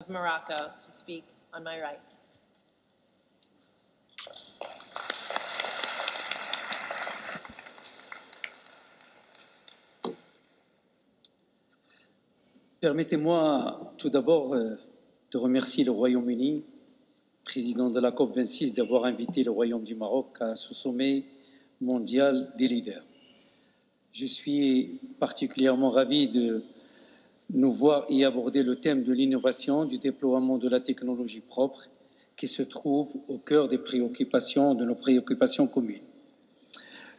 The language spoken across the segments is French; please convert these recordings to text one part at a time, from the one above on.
of Morocco to speak on my right. Permettez-moi tout d'abord de remercier le Royaume-Uni, président de la COP26, d'avoir invité le Royaume du Maroc à ce sommet mondial des leaders. Je suis particulièrement ravi de nous voir y aborder le thème de l'innovation, du déploiement de la technologie propre qui se trouve au cœur des préoccupations, de nos préoccupations communes.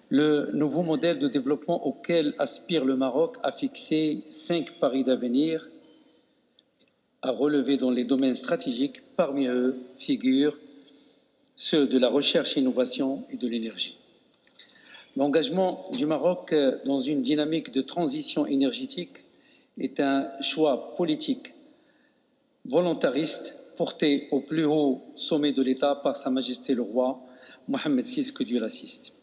Le nouveau modèle de développement auquel aspire le Maroc a fixé 5 paris d'avenir à relever dans les domaines stratégiques. Parmi eux figurent ceux de la recherche, innovation et de l'énergie. L'engagement du Maroc dans une dynamique de transition énergétique est un choix politique volontariste porté au plus haut sommet de l'État par Sa Majesté le Roi Mohammed VI, que Dieu l'assiste.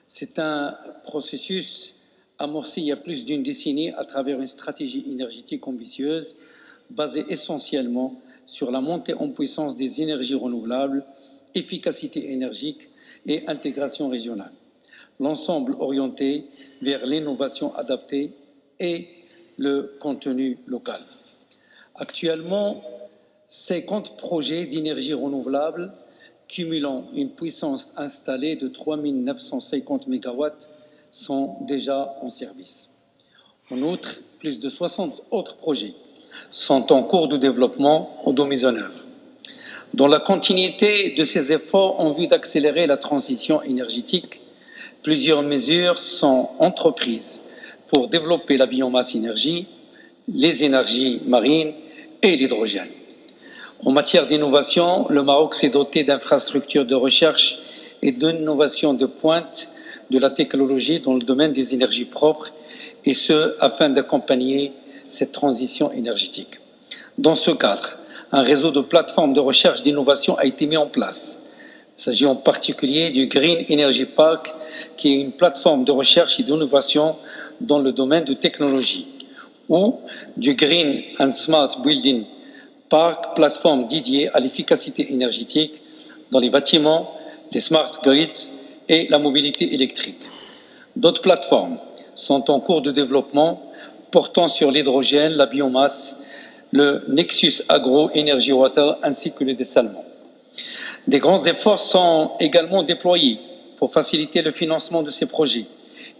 C'est un processus amorcé il y a plus d'une décennie à travers une stratégie énergétique ambitieuse basée essentiellement sur la montée en puissance des énergies renouvelables, efficacité énergique et intégration régionale. L'ensemble orienté vers l'innovation adaptée et le contenu local. Actuellement, 50 projets d'énergie renouvelable cumulant une puissance installée de 3 950 MW sont déjà en service. En outre, plus de 60 autres projets sont en cours de développement ou de mise en œuvre. Dans la continuité de ces efforts en vue d'accélérer la transition énergétique, plusieurs mesures sont entreprises pour développer la biomasse énergie, les énergies marines et l'hydrogène. En matière d'innovation, le Maroc s'est doté d'infrastructures de recherche et d'innovation de pointe de la technologie dans le domaine des énergies propres, et ce, afin d'accompagner cette transition énergétique. Dans ce cadre, un réseau de plateformes de recherche d'innovation a été mis en place. Il s'agit en particulier du Green Energy Park, qui est une plateforme de recherche et d'innovation dans le domaine de technologie, ou du Green and Smart Building Park, plateforme dédiée à l'efficacité énergétique dans les bâtiments, les smart grids et la mobilité électrique. D'autres plateformes sont en cours de développement portant sur l'hydrogène, la biomasse, le Nexus Agro Energy Water ainsi que le dessalement. Des grands efforts sont également déployés pour faciliter le financement de ces projets,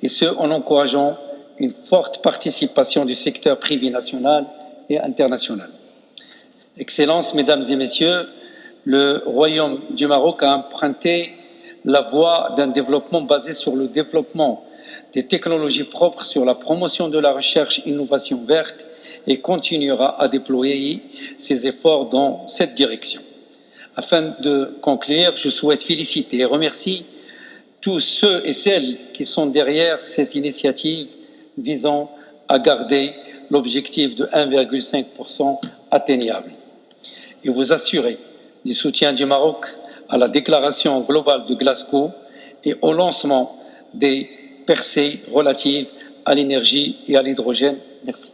et ce en encourageant une forte participation du secteur privé national et international. Excellences, Mesdames et Messieurs, le Royaume du Maroc a emprunté la voie d'un développement basé sur le développement des technologies propres, sur la promotion de la recherche et innovation verte, et continuera à déployer ses efforts dans cette direction. Afin de conclure, je souhaite féliciter et remercier tous ceux et celles qui sont derrière cette initiative visant à garder l'objectif de 1,5% atteignable, et vous assurer du soutien du Maroc à la déclaration globale de Glasgow et au lancement des percées relatives à l'énergie et à l'hydrogène. Merci.